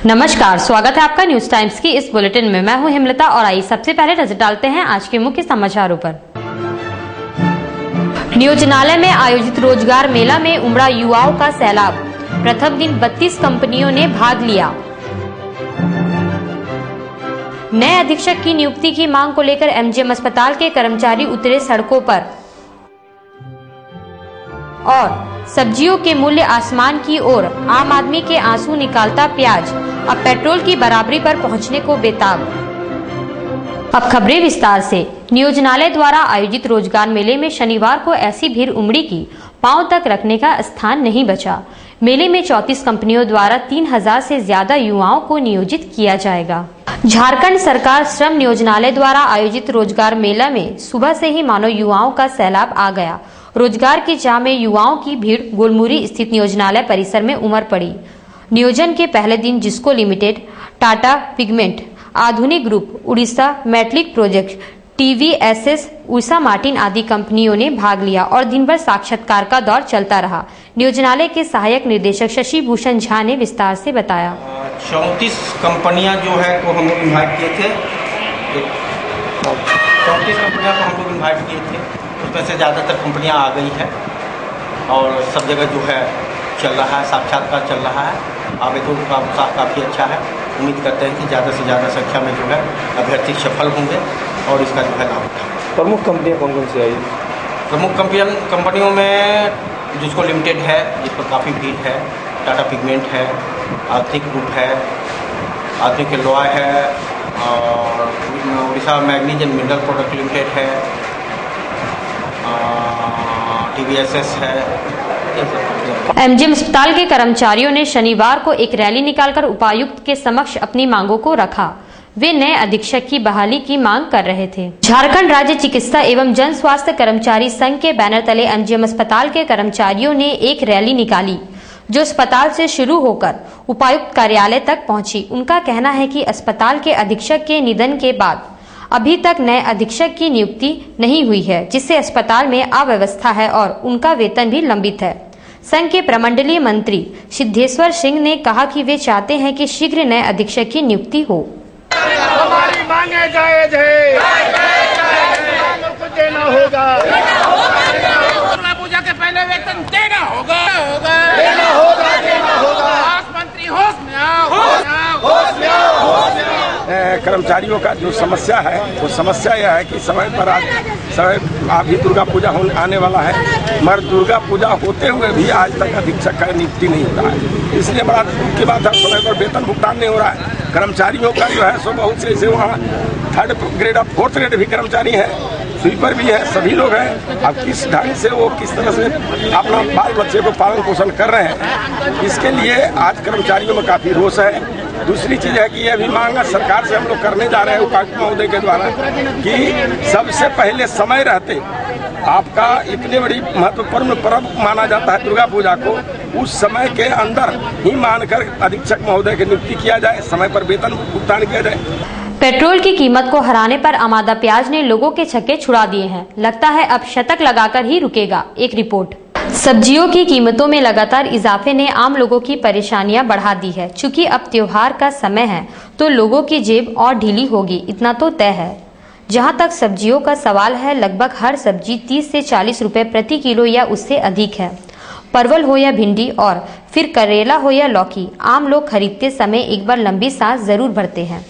नमस्कार, स्वागत है आपका न्यूज टाइम्स की इस बुलेटिन में। मैं हूं हेमलता और आइए सबसे पहले नजर डालते हैं आज के मुख्य समाचारों पर। नियोजनालय में आयोजित रोजगार मेला में उमड़ा युवाओं का सैलाब। प्रथम दिन 32 कंपनियों ने भाग लिया। नए अधीक्षक की नियुक्ति की मांग को लेकर एमजीएम अस्पताल के कर्मचारी उतरे सड़कों पर। और सब्जियों के मूल्य आसमान की ओर, आम आदमी के आंसू निकालता प्याज अब पेट्रोल की बराबरी पर पहुंचने को बेताब। अब खबरें विस्तार से। नियोजनालय द्वारा आयोजित रोजगार मेले में शनिवार को ऐसी भीड़ उमड़ी कि पांव तक रखने का स्थान नहीं बचा। मेले में 34 कंपनियों द्वारा 3000 से ज्यादा युवाओं को नियोजित किया जाएगा। झारखंड सरकार श्रम नियोजनालय द्वारा आयोजित रोजगार मेला में सुबह से ही मानो युवाओं का सैलाब आ गया। रोजगार की चाह में युवाओं की भीड़ गोलमुरी स्थित नियोजनालय परिसर में उमड़ पड़ी। नियोजन के पहले दिन जिस्को लिमिटेड, टाटा पिगमेंट, आधुनिक group, Orissa matric project, टीवीएसएस, Usha Martin आदि कंपनियों ने भाग लिया और दिन भर साक्षात्कार का दौर चलता रहा। नियोजनालय के सहायक निदेशक शशि भूषण झा ने विस्तार से बताया। 34 कंपनियां जो है को हम लोग इन्वाइट किए थे। 34 कंपनियां को हम लोग इन्वाइट किए थे, उसमें से ज़्यादातर कंपनियां आ गई है और सब जगह जो है चल रहा है, साक्षात्कार चल रहा है। आवेदकों का उत्साह काफ़ी अच्छा है। उम्मीद करते हैं कि ज़्यादा से ज़्यादा संख्या में जो है अभ्यर्थी सफल होंगे और इसका जो है लाभ उठाएंगे। प्रमुख कंपनियां कौन कौन सी आई? प्रमुख कंपनियों में जिसको लिमिटेड है, जिस पर काफ़ी भीड़ है, टाटा पिगमेंट है, आधुनिक ग्रुप है, आधुनिक एलॉय है और Orissa manganese and mineral product limited है, टीवीएसएस है। एमजीएम अस्पताल के कर्मचारियों ने शनिवार को एक रैली निकालकर उपायुक्त के समक्ष अपनी मांगों को रखा। वे नए अधीक्षक की बहाली की मांग कर रहे थे। झारखंड राज्य चिकित्सा एवं जन स्वास्थ्य कर्मचारी संघ के बैनर तले एमजीएम अस्पताल के कर्मचारियों ने एक रैली निकाली जो अस्पताल से शुरू होकर उपायुक्त कार्यालय तक पहुंची। उनका कहना है कि अस्पताल के अधीक्षक के निधन के बाद अभी तक नए अधीक्षक की नियुक्ति नहीं हुई है, जिससे अस्पताल में अव्यवस्था है और उनका वेतन भी लंबित है। संघ के प्रमंडलीय मंत्री सिद्धेश्वर सिंह ने कहा कि वे चाहते हैं कि शीघ्र नए अधीक्षक की नियुक्ति हो। हमारी मांगे जायज है, देना होगा, दुर्गा पूजा के पहले वेतन देना होगा, देना होगा, देना होगा। मंत्री होश में आओ, होश में आओ, होश में आओ। कर्मचारियों का जो समस्या है वो समस्या यह है कि समय पर अभी दुर्गा पूजा आने वाला है, मगर दुर्गा पूजा होते हुए भी आज तक अधीक्षक का नियुक्ति नहीं हो रहा है। इसलिए बड़ा दुख की बात है, समय पर वेतन भुगतान नहीं हो रहा है। कर्मचारियों का जो है सो बहुत से ऐसे वहाँ 3rd ग्रेड और 4th ग्रेड भी कर्मचारी हैं, स्वीपर भी है, सभी लोग हैं। अब किस ढंग से वो किस तरह से अपना बाल बच्चे को पालन पोषण कर रहे हैं, इसके लिए आज कर्मचारियों में काफ़ी रोष है। दूसरी चीज़ है कि यह भी मांग सरकार से हम लोग करने जा रहे हैं उपायुक्त महोदय के द्वारा कि सबसे पहले समय रहते आपका इतनी बड़ी महत्वपूर्ण पर्व माना जाता है दुर्गा पूजा को, उस समय के अंदर ही मानकर अधीक्षक महोदय की नियुक्ति किया जाए, समय पर वेतन भुगतान किया जाए। पेट्रोल की कीमत को हराने पर आमादा प्याज ने लोगों के छक्के छुड़ा दिए हैं। लगता है अब शतक लगाकर ही रुकेगा। एक रिपोर्ट। सब्जियों की कीमतों में लगातार इजाफे ने आम लोगों की परेशानियां बढ़ा दी है। चूंकि अब त्योहार का समय है तो लोगों की जेब और ढीली होगी, इतना तो तय है। जहां तक सब्जियों का सवाल है, लगभग हर सब्जी 30 से 40 रुपए प्रति किलो या उससे अधिक है। परवल हो या भिंडी और फिर करेला हो या लौकी, आम लोग खरीदते समय एक बार लंबी सांस जरूर भरते हैं।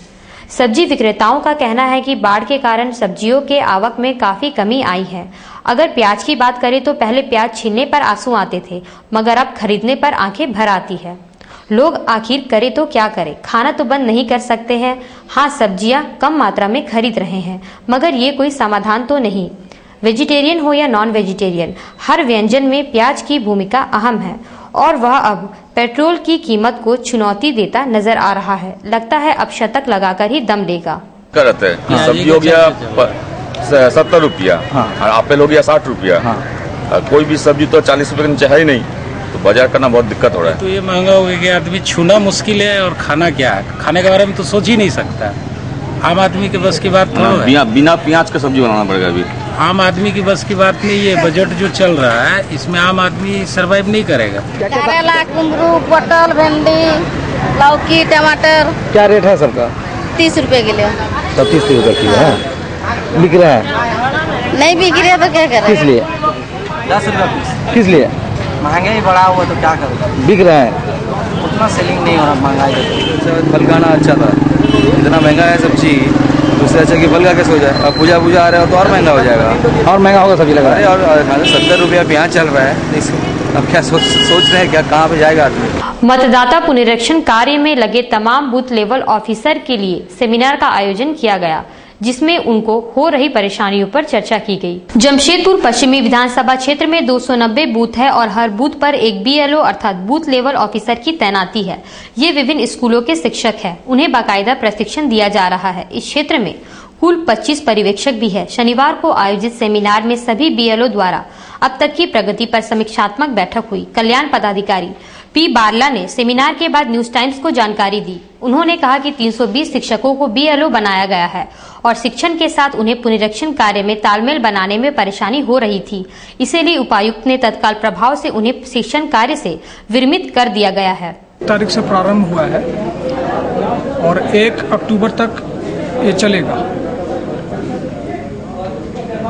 सब्जी विक्रेताओं का कहना है कि बाढ़ के कारण सब्जियों के आवक में काफी कमी आई है। अगर प्याज की बात करें तो पहले प्याज छीलने पर आंसू आते थे, मगर अब खरीदने पर आंखें भर आती है। लोग आखिर करे तो क्या करे, खाना तो बंद नहीं कर सकते हैं। हाँ, सब्जियां कम मात्रा में खरीद रहे हैं, मगर ये कोई समाधान तो नहीं। वेजिटेरियन हो या नॉन वेजिटेरियन, हर व्यंजन में प्याज की भूमिका अहम है और वह अब पेट्रोल की कीमत को चुनौती देता नजर आ रहा है। लगता है अब शतक लगाकर ही दम लेगा। करते हैं सब्जी हो गया 70 रुपया, एप्पल हो गया 60 रुपया, कोई भी सब्जी तो 40 रुपये के नीचे है ही नहीं, तो बाजार करना बहुत दिक्कत हो रहा है। तो ये महंगा हो गया कि आदमी छूना मुश्किल है और खाना क्या है, खाने के बारे में तो सोच ही नहीं सकता। आम आदमी के बस की बात तो बिना प्याज का सब्जी बनाना पड़ेगा। अभी आम आदमी की बस की बात नहीं है। बजट जो चल रहा है इसमें आम आदमी सरवाइव नहीं करेगा। करेला, कुंदरू, पटल, भिंडी, लौकी टमाटर क्या रेट है सबका? 30 रुपए किलो। सब 30 रुपए किलो है। बिक रहा है? नहीं बिक रहा तो क्या करें? किस लिए? 10 रुपये पीस। किस लिए? महंगाई बढ़ा हुआ तो क्या करें? बिक रहा है, उतना सेलिंग नहीं हो रहा महंगाई। फल खाना अच्छा था, इतना महंगा है सब्जी, उससे अच्छा कि फल का कैसे हो जाए। अब पूजा आ रहा है तो और महंगा हो जाएगा। और महंगा होगा सब्जी लगा। और 70 रुपया प्याज चल रहा है, अब क्या सोच रहे हैं क्या कहाँ पे जाएगा आदमी। मतदाता पुनरीक्षण कार्य में लगे तमाम बूथ लेवल ऑफिसर के लिए सेमिनार का आयोजन किया गया, जिसमें उनको हो रही परेशानियों पर चर्चा की गई। जमशेदपुर पश्चिमी विधानसभा क्षेत्र में 290 बूथ है और हर बूथ पर एक BLO अर्थात बूथ लेवल ऑफिसर की तैनाती है। ये विभिन्न स्कूलों के शिक्षक हैं, उन्हें बाकायदा प्रशिक्षण दिया जा रहा है। इस क्षेत्र में कुल 25 पर्यवेक्षक भी है। शनिवार को आयोजित सेमिनार में सभी BLO द्वारा अब तक की प्रगति पर समीक्षात्मक बैठक हुई। कल्याण पदाधिकारी P. बारला ने सेमिनार के बाद न्यूज टाइम्स को जानकारी दी। उन्होंने कहा कि 320 शिक्षकों को BLO बनाया गया है और शिक्षण के साथ उन्हें पुनरीक्षण कार्य में तालमेल बनाने में परेशानी हो रही थी, इसीलिए उपायुक्त ने तत्काल प्रभाव से उन्हें शिक्षण कार्य से विरमित कर दिया गया है। तारीख से प्रारंभ हुआ है और 1 अक्टूबर तक ये चलेगा।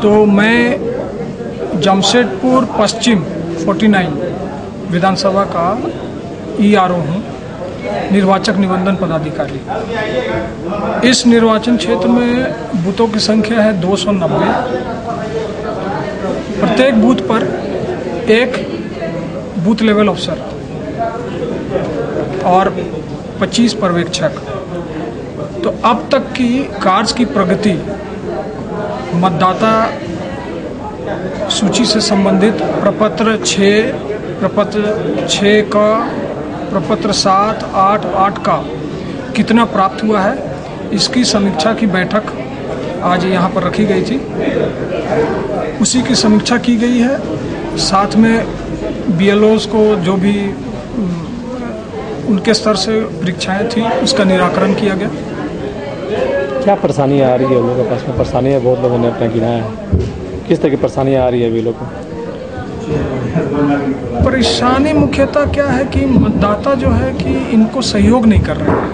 तो मैं जमशेदपुर पश्चिम 49 विधानसभा का ERO हूँ, निर्वाचक निबंधन पदाधिकारी। इस निर्वाचन क्षेत्र में बूथों की संख्या है 290। प्रत्येक बूथ पर एक बूथ लेवल अफसर और 25 पर्यवेक्षक। तो अब तक की कार्य की प्रगति मतदाता सूची से संबंधित प्रपत्र 6, प्रपत्र 6 का, प्रपत्र 7, 8, 8 का कितना प्राप्त हुआ है, इसकी समीक्षा की बैठक आज यहाँ पर रखी गई थी। उसी की समीक्षा की गई है। साथ में BLOs को जो भी उनके स्तर से परीक्षाएं थी उसका निराकरण किया गया। क्या परेशानी आ रही है लोगों के पास में? परेशानी है, बहुत लोगों ने अपना गिनाया है। किस तरह की परेशानियाँ आ रही है BLO को? परेशानी मुख्यतः क्या है कि मतदाता जो है कि इनको सहयोग नहीं कर रहे हैं।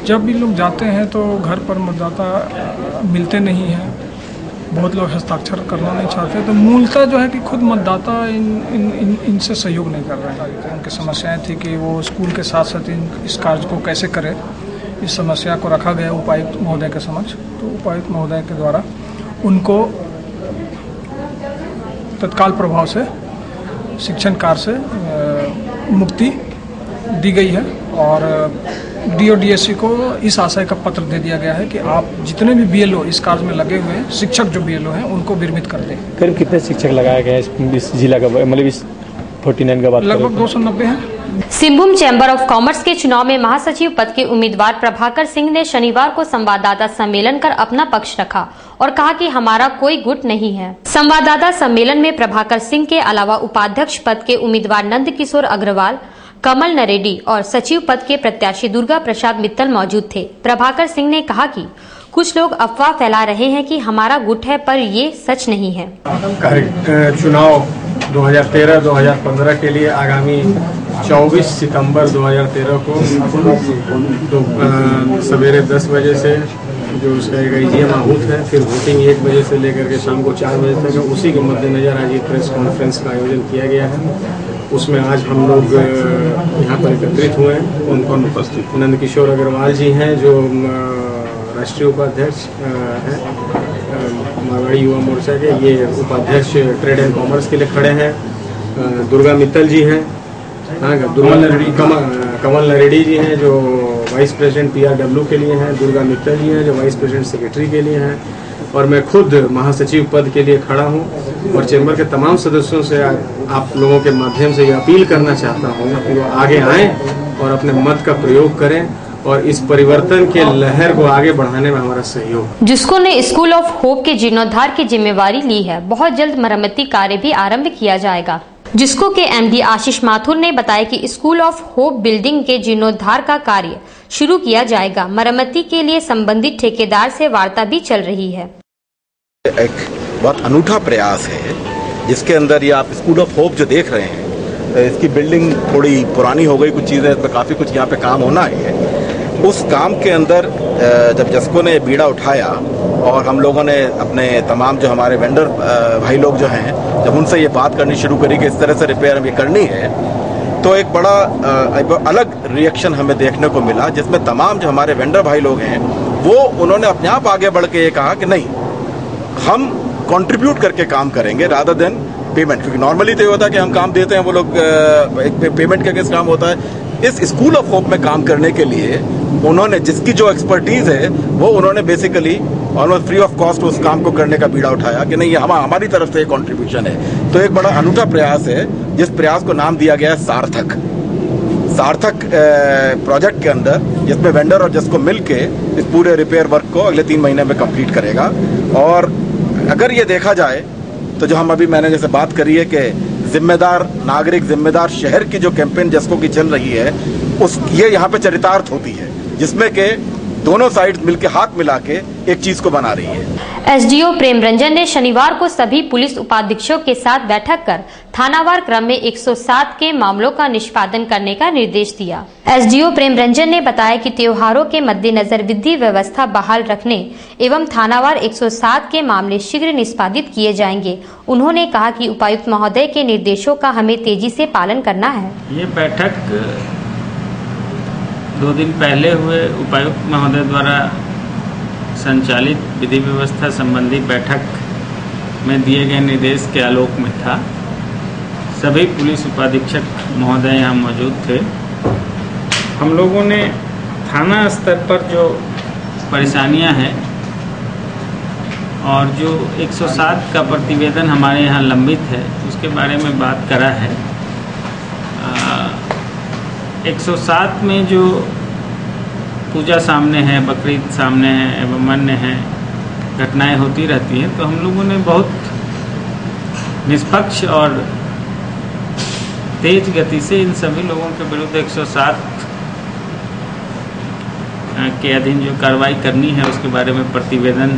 जब भी लोग जाते हैं तो घर पर मतदाता मिलते नहीं हैं, बहुत लोग हस्ताक्षर करना नहीं चाहते। तो मूलतः जो है कि खुद मतदाता इनसे सहयोग नहीं कर रहे हैं। उनकी समस्याएं थी कि वो स्कूल के साथ साथ इस कार्य को कैसे करें, इस समस्या को रखा गया उपायुक्त महोदय के समक्ष। तो उपायुक्त महोदय के द्वारा उनको तत्काल प्रभाव से शिक्षण कार्य से मुक्ति दी गई है और DODSC को इस आशय का पत्र दे दिया गया है कि आप जितने भी BLO इस कार्य में लगे हुए हैं, शिक्षक जो BLO हैं, उनको विरमित कर दें। करीब कितने शिक्षक लगाए गए हैं इस जिला का, मतलब इस 49 का बात? लगभग 290 हैं। सिंहभूम चैम्बर ऑफ कॉमर्स के चुनाव में महासचिव पद के उम्मीदवार प्रभाकर सिंह ने शनिवार को संवाददाता सम्मेलन कर अपना पक्ष रखा और कहा कि हमारा कोई गुट नहीं है। संवाददाता सम्मेलन में प्रभाकर सिंह के अलावा उपाध्यक्ष पद के उम्मीदवार नंद किशोर अग्रवाल, कमल नरेडी और सचिव पद के प्रत्याशी दुर्गा प्रसाद मित्तल मौजूद थे। प्रभाकर सिंह ने कहा कि कुछ लोग अफवाह फैला रहे हैं कि हमारा गुट है, पर ये सच नहीं है। चुनाव 2013-2015 के लिए आगामी 24 सितंबर 2013 को सवेरे 10 बजे से जो उसका एक AGM आहूत है, फिर वोटिंग 1 बजे से लेकर के शाम को 4 बजे तक है। उसी के मद्देनजर आज ये प्रेस कॉन्फ्रेंस का आयोजन किया गया है। उसमें आज हम लोग यहाँ पर एकत्रित हुए हैं। उनको उपस्थित नंद किशोर अग्रवाल जी हैं जो राष्ट्रीय उपाध्यक्ष हैं मारवाड़ी युवा मोर्चा के, ये उपाध्यक्ष ट्रेड एंड कॉमर्स के लिए खड़े हैं। दुर्गा मित्तल जी हैं, कमल नरेडी जी हैं जो वाइस प्रेसिडेंट PRW के लिए हैं, दुर्गा मित्तल जी हैं जो वाइस प्रेसिडेंट सेक्रेटरी के लिए हैं, और मैं खुद महासचिव पद के लिए खड़ा हूं। और चैम्बर के तमाम सदस्यों से आप लोगों के माध्यम से ये अपील करना चाहता हूं कि वो आगे आएं और अपने मत का प्रयोग करें और इस परिवर्तन के लहर को आगे बढ़ाने में हमारा सहयोग। जिसको ने स्कूल ऑफ होप के जीर्णोद्धार की जिम्मेवारी ली है। बहुत जल्द मरम्मती कार्य भी आरंभ किया जाएगा। जिसको के MD आशीष माथुर ने बताया कि स्कूल ऑफ होप बिल्डिंग के जीर्णोद्धार का कार्य शुरू किया जाएगा। मरम्मती के लिए संबंधित ठेकेदार से वार्ता भी चल रही है। एक बहुत अनूठा प्रयास है जिसके अंदर ये आप स्कूल ऑफ होप जो देख रहे हैं, इसकी बिल्डिंग थोड़ी पुरानी हो गई, कुछ चीज़ें इसमें काफ़ी कुछ यहाँ पे काम होना है। उस काम के अंदर जब जस्को ने बीड़ा उठाया और हम लोगों ने अपने तमाम जो हमारे वेंडर भाई लोग जो हैं, जब उनसे ये बात करनी शुरू करी कि इस तरह से रिपेयर हमें करनी है, तो एक बड़ा अलग रिएक्शन हमें देखने को मिला, जिसमें तमाम जो हमारे वेंडर भाई लोग हैं वो उन्होंने अपने आप आगे बढ़ के ये कहा कि नहीं, हम कंट्रीब्यूट करके काम करेंगे रादर देन पेमेंट। क्योंकि नॉर्मली तो ये होता है कि हम काम देते हैं, वो लोग पेमेंट के केस काम होता है। इस स्कूल ऑफ होप में काम करने के लिए उन्होंने, जिसकी जो एक्सपर्टीज है वो उन्होंने basically almost free of cost उस काम को करने का बीड़ा उठाया कि नहीं, ये हमारी तरफ से कंट्रीब्यूशन है। तो एक बड़ा अनूठा प्रयास है, जिस प्रयास को नाम दिया गया है सार्थक। सार्थक प्रोजेक्ट के अंदर, जिसमें वेंडर और जिसको मिलके इस पूरे रिपेयर वर्क को अगले 3 महीने में कंप्लीट करेगा। और अगर ये देखा जाए तो जो हम अभी मैंने जैसे बात करी है कि जिम्मेदार नागरिक, जिम्मेदार शहर की जो कैंपेन जस्को की चल रही है, ये यहाँ पे चरितार्थ होती है, जिसमें के दोनों साइड मिलके हाथ मिला के एक चीज को बना रही है। एसडीओ प्रेम रंजन ने शनिवार को सभी पुलिस उपाधीक्षकों के साथ बैठक कर थानावार क्रम में 107 के मामलों का निष्पादन करने का निर्देश दिया। एसडीओ प्रेम रंजन ने बताया कि त्योहारों के मद्देनजर विधि व्यवस्था बहाल रखने एवं थानावार 107 के मामले शीघ्र निष्पादित किए जाएंगे। उन्होंने कहा कि उपायुक्त महोदय के निर्देशों का हमें तेजी से पालन करना है। ये बैठक 2 दिन पहले हुए उपायुक्त महोदय द्वारा संचालित विधि व्यवस्था संबंधी बैठक में दिए गए निर्देश के आलोक में था। सभी पुलिस उपाधीक्षक महोदय यहाँ मौजूद थे। हम लोगों ने थाना स्तर पर जो परेशानियां हैं और जो 107 का प्रतिवेदन हमारे यहाँ लंबित है, उसके बारे में बात करा है। 107 में जो पूजा सामने है, बकरीद सामने है एवं अन्य हैं घटनाएं होती रहती हैं, तो हम लोगों ने बहुत निष्पक्ष और तेज गति से इन सभी लोगों के विरुद्ध 107 के अधीन जो कार्रवाई करनी है उसके बारे में प्रतिवेदन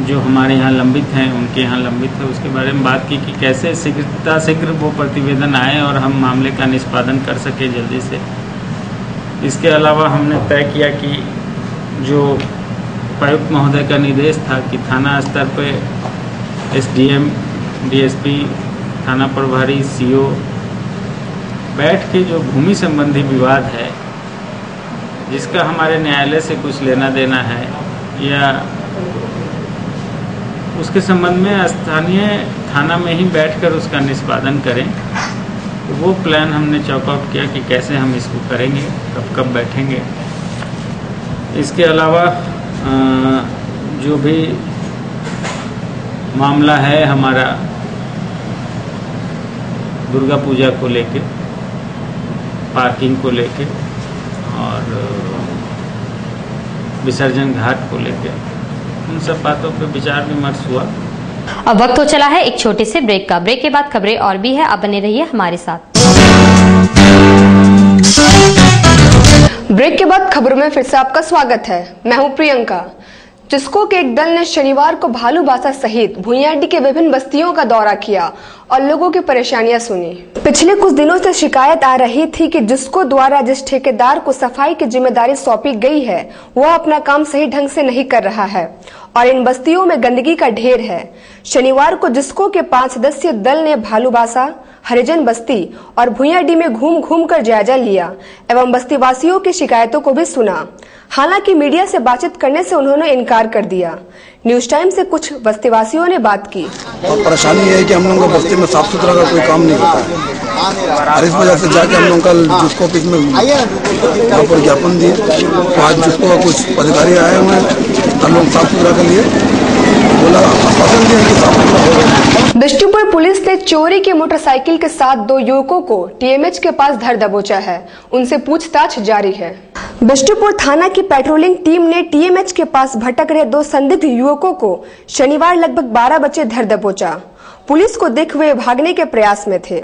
जो हमारे यहाँ लंबित हैं, उनके यहाँ लंबित है, उसके बारे में बात की कि कैसे शीघ्र वो प्रतिवेदन आए और हम मामले का निष्पादन कर सके जल्दी से। इसके अलावा हमने तय किया कि जो उपायुक्त महोदय का निर्देश था कि थाना स्तर पे एसडीएम, डीएसपी, थाना प्रभारी, सीओ बैठ के जो भूमि संबंधी विवाद है, जिसका हमारे न्यायालय से कुछ लेना देना है या उसके संबंध में स्थानीय थाना में ही बैठकर उसका निष्पादन करें, तो वो प्लान हमने चॉकआउट किया कि कैसे हम इसको करेंगे, कब बैठेंगे। इसके अलावा जो भी मामला है हमारा दुर्गा पूजा को लेके, पार्किंग को लेके और विसर्जन घाट को लेके, उन सब बातों पे विचार विमर्श हुआ। अब वक्त हो चला है एक छोटे से ब्रेक का। ब्रेक के बाद खबरें और भी है, आप बने रहिए हमारे साथ। ब्रेक के बाद खबरों में फिर से आपका स्वागत है। मैं हूं प्रियंका। जिसको के एक दल ने शनिवार को भालूबासा सहित भुइयाडी के विभिन्न बस्तियों का दौरा किया और लोगों की परेशानियां सुनी। पिछले कुछ दिनों से शिकायत आ रही थी कि जिसको द्वारा जिस ठेकेदार को सफाई की जिम्मेदारी सौंपी गई है वह अपना काम सही ढंग से नहीं कर रहा है और इन बस्तियों में गंदगी का ढेर है। शनिवार को जिसको के 5 सदस्यीय दल ने भालूबासा, हरिजन बस्ती और भुइयाडी में घूम घूम कर जायजा लिया एवं बस्तीवासियों की शिकायतों को भी सुना। हालांकि मीडिया से बातचीत करने से उन्होंने इनकार कर दिया। न्यूज टाइम से कुछ बस्तीवासियों ने बात की। और परेशानी ये है कि हम लोगों का बस्ती में साफ सुथरा का कोई काम नहीं होता है और इस वजह से जाके हम लोग कल जिसको ऑफिस में वहाँ पर ज्ञापन दिए, तो आज जिसको कुछ अधिकारी आए हुए हैं, हम लोग साफ सुथरा के लिए बोला, आश्वासन दिया कि साफ सुथरा होगा। बिष्टुपुर पुलिस ने चोरी की मोटरसाइकिल के साथ 2 युवकों को टीएमएच के पास धर दबोचा है। उनसे पूछताछ जारी है। बिष्टुपुर थाना की पेट्रोलिंग टीम ने टीएमएच के पास भटक रहे 2 संदिग्ध युवकों को शनिवार लगभग 12 बजे धर दबोचा। पुलिस को देख वे भागने के प्रयास में थे।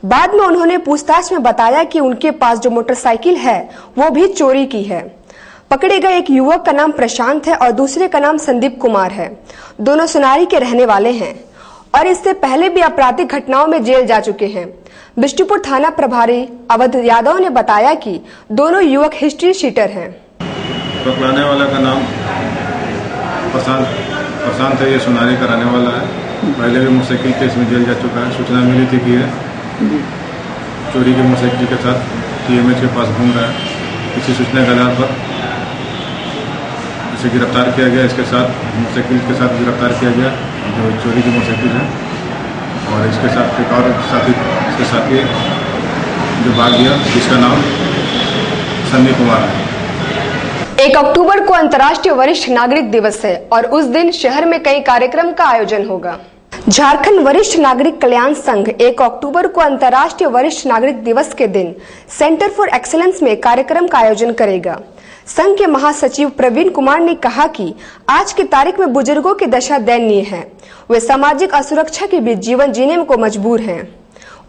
बाद में उन्होंने पूछताछ में बताया कि उनके पास जो मोटरसाइकिल है वो भी चोरी की है। पकड़े गए एक युवक का नाम प्रशांत है और दूसरे का नाम संदीप कुमार है। दोनों सुनारी के रहने वाले हैं। और इससे पहले भी आपराधिक घटनाओं में जेल जा चुके हैं। बिष्टुपुर थाना प्रभारी अवध यादव ने बताया कि दोनों युवक हिस्ट्री शीटर हैं। पकड़ाने वाला का नाम प्रशांत है, ये सुनारी कराने वाला है। पहले भी मोटरसाइकिल केस में जेल जा चुका है। सूचना मिली थी कि ये चोरी के मोटरसाइकिल के साथ TMH के पास घूम रहा है। इसी सूचना के आधार पर इसे गिरफ्तार किया गया। इसके साथ मोटरसाइकिल के साथ गिरफ्तार किया गया जो चोरी की मोटरसाइकिल है, और इसके साथ एक और साथी जो भाग गया जिसका नाम सन्नी कुमार है। 1 अक्टूबर को अंतर्राष्ट्रीय वरिष्ठ नागरिक दिवस है और उस दिन शहर में कई कार्यक्रम का आयोजन होगा। झारखंड वरिष्ठ नागरिक कल्याण संघ 1 अक्टूबर को अंतर्राष्ट्रीय वरिष्ठ नागरिक दिवस के दिन सेंटर फॉर एक्सीलेंस में कार्यक्रम का आयोजन करेगा। संघ के महासचिव प्रवीण कुमार ने कहा कि आज की तारीख में बुजुर्गों की दशा दयनीय है। वे सामाजिक असुरक्षा के बीच जीवन जीने को मजबूर हैं।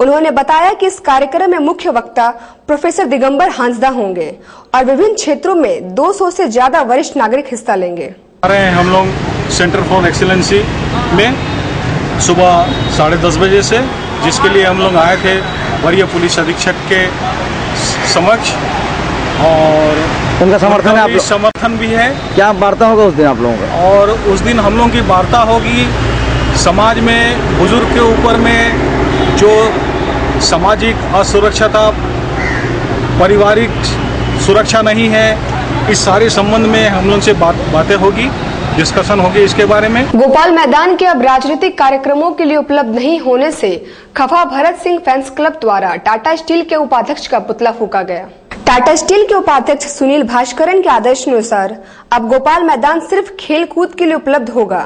उन्होंने बताया कि इस कार्यक्रम में मुख्य वक्ता प्रोफेसर दिगंबर हांसदा होंगे और विभिन्न क्षेत्रों में 200 से ज्यादा वरिष्ठ नागरिक हिस्सा लेंगे। हम लोग सेंटर फॉर एक्सीलेंसी में सुबह 10:30 बजे से, जिसके लिए हम लोग आए थे वरीय पुलिस अधीक्षक के समक्ष, और उनका समर्थन है, आप समर्थन भी है। क्या वार्ता होगा उस दिन आप लोगों का? और उस दिन हम लोगों की वार्ता होगी समाज में बुजुर्ग के ऊपर में जो सामाजिक असुरक्षता, पारिवारिक सुरक्षा नहीं है, इस सारे संबंध में हम लोग से बातें होगी, डिस्कशन होगी इसके बारे में। गोपाल मैदान के अब राजनीतिक कार्यक्रमों के लिए उपलब्ध नहीं होने से खफा भरत सिंह फैंस क्लब द्वारा टाटा स्टील के उपाध्यक्ष का पुतला फूका गया। टाटा स्टील के उपाध्यक्ष सुनील भास्करन के आदेश अनुसार अब गोपाल मैदान सिर्फ खेल कूद के लिए उपलब्ध होगा।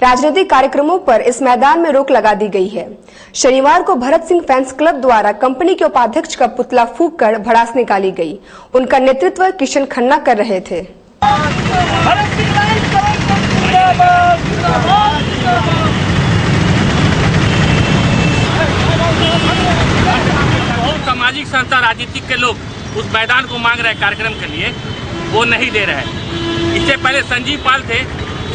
राजनीतिक कार्यक्रमों पर इस मैदान में रोक लगा दी गई है। शनिवार को भरत सिंह फैंस क्लब द्वारा कंपनी के उपाध्यक्ष का पुतला फूंककर भड़ास निकाली गई। उनका नेतृत्व किशन खन्ना कर रहे थे। सामाजिक संस्था राजनीतिक के लोग उस मैदान को मांग रहे कार्यक्रम के लिए, वो नहीं दे रहे। इससे पहले संजीव पाल थे,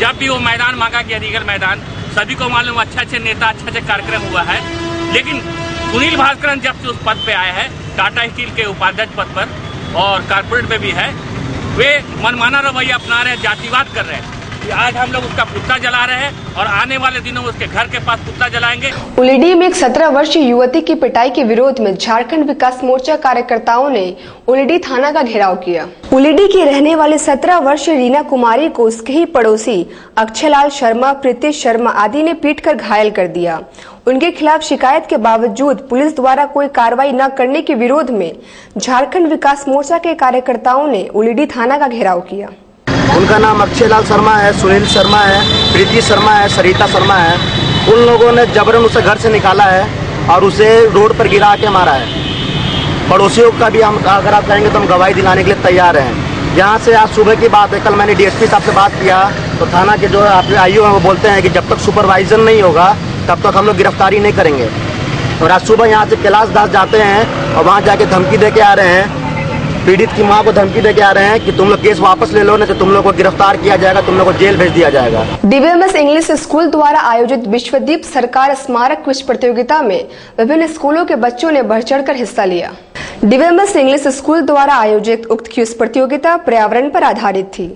जब भी वो मैदान मांगा गया, रीगल मैदान, सभी को मालूम अच्छे नेता अच्छे कार्यक्रम हुआ है। लेकिन सुनील भास्करन जब से उस पद पे आए हैं, टाटा स्टील के उपाध्यक्ष पद पर और कारपोरेट में भी है, वे मनमाना रवैया अपना रहे, जातिवाद कर रहे हैं। आज हम लोग उसका पुतला जला रहे हैं और आने वाले दिनों में उसके घर के पास पुतला जलाएंगे। उलीडी में एक 17 वर्षीय युवती की पिटाई के विरोध में झारखंड विकास मोर्चा कार्यकर्ताओं ने उलीडी थाना का घेराव किया। उलीडी की रहने वाली 17 वर्षीय रीना कुमारी को उसके ही पड़ोसी अक्षयलाल शर्मा, प्रीति शर्मा आदि ने पीटकर घायल कर दिया। उनके खिलाफ शिकायत के बावजूद पुलिस द्वारा कोई कार्रवाई न करने के विरोध में झारखंड विकास मोर्चा के कार्यकर्ताओं ने उलीडी थाना का घेराव किया। उनका नाम अक्षयलाल शर्मा है, सुनील शर्मा है, प्रीति शर्मा है, सरिता शर्मा है। उन लोगों ने जबरन उसे घर से निकाला है और उसे रोड पर गिरा के मारा है। पड़ोसियों का भी हम अगर आप कहेंगे तो हम गवाही दिलाने के लिए तैयार हैं। यहाँ से आज सुबह की बात है, कल मैंने DSP साहब से बात किया तो थाना के जो IO हैं वो बोलते हैं कि जब तक सुपरवाइजन नहीं होगा तब तक हम लोग गिरफ्तारी नहीं करेंगे। और आज सुबह यहाँ से कैलाश दास जाते हैं और वहाँ जाके धमकी दे के आ रहे हैं, पीड़ित की मां को धमकी दे के आ रहे हैं कि तुम लोग केस वापस ले लो, नहीं तो तुम लोग को गिरफ्तार किया जाएगा, तुम लोग को जेल भेज दिया जाएगा। DVMS इंग्लिश स्कूल द्वारा आयोजित विश्वदीप सरकार स्मारक क्विज प्रतियोगिता में विभिन्न स्कूलों के बच्चों ने बढ़ चढ़कर हिस्सा लिया। DVMS इंग्लिश स्कूल द्वारा आयोजित उक्त क्विज प्रतियोगिता पर्यावरण पर आधारित थी।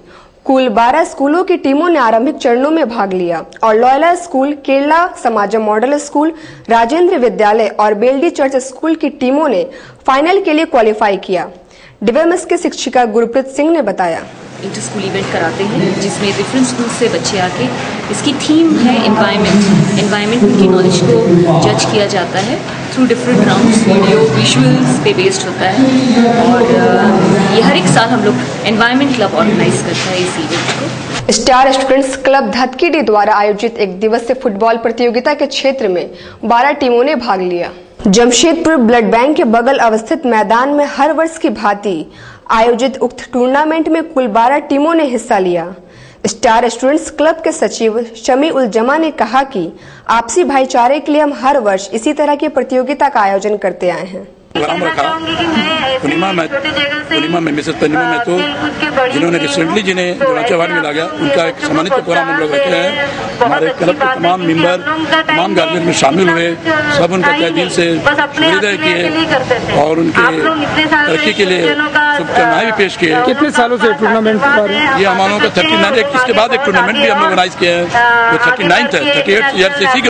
कुल 12 स्कूलों की टीमों ने आरंभिक चरणों में भाग लिया और Loyola school, Kerala Samaj model school, Rajendra विद्यालय और बेल्डी चर्च स्कूल की टीमों ने फाइनल के लिए क्वालिफाई किया। DVMS के शिक्षिका गुरप्रीत सिंह ने बताया, इंटर स्कूल इवेंट कराते हैं जिसमें डिफरेंट स्कूल से बच्चे आके, इसकी थीम है एनवायरनमेंट की नॉलेज को जज किया जाता है through different rounds, video visuals पे बेस्ड होता है। और ये हर एक साल हम लोग एनवायरनमेंट क्लब ऑर्गेनाइज करता है इस इवेंट को। स्टार स्टूडेंट्स क्लब धतकीडी द्वारा आयोजित एक दिवसीय फुटबॉल प्रतियोगिता के क्षेत्र में 12 टीमों ने भाग लिया। जमशेदपुर ब्लड बैंक के बगल अवस्थित मैदान में हर वर्ष की भांति आयोजित उक्त टूर्नामेंट में कुल 12 टीमों ने हिस्सा लिया। स्टार स्टूडेंट्स क्लब के सचिव शमी उल जमा ने कहा कि आपसी भाईचारे के लिए हम हर वर्ष इसी तरह की प्रतियोगिता का आयोजन करते आए हैं। प्रोग्राम रखा पूर्णिमा में मिसेस पूर्णिमा में तो जिन्होंने रिसेंटली जिन्हें द्रोणाचार्य अवार्ड मिला गया उनका एक सम्मानित प्रोग्राम हम लोग रखे हैं। हमारे क्लब के तमाम मेंबर तमाम गार्जियन में शामिल हुए, सब उनका तहे दिल से शुक्रिया किए और उनके तरक्की के लिए शुभकामनाएं भी पेश किए। कितने सालों से टूर्नामेंट ये हम लोगों का 39 इसके बाद एक टूर्नामेंट भी हम लोग ऑर्गेनाइज किए हैं जो 39 है, 38 ईयर से इसी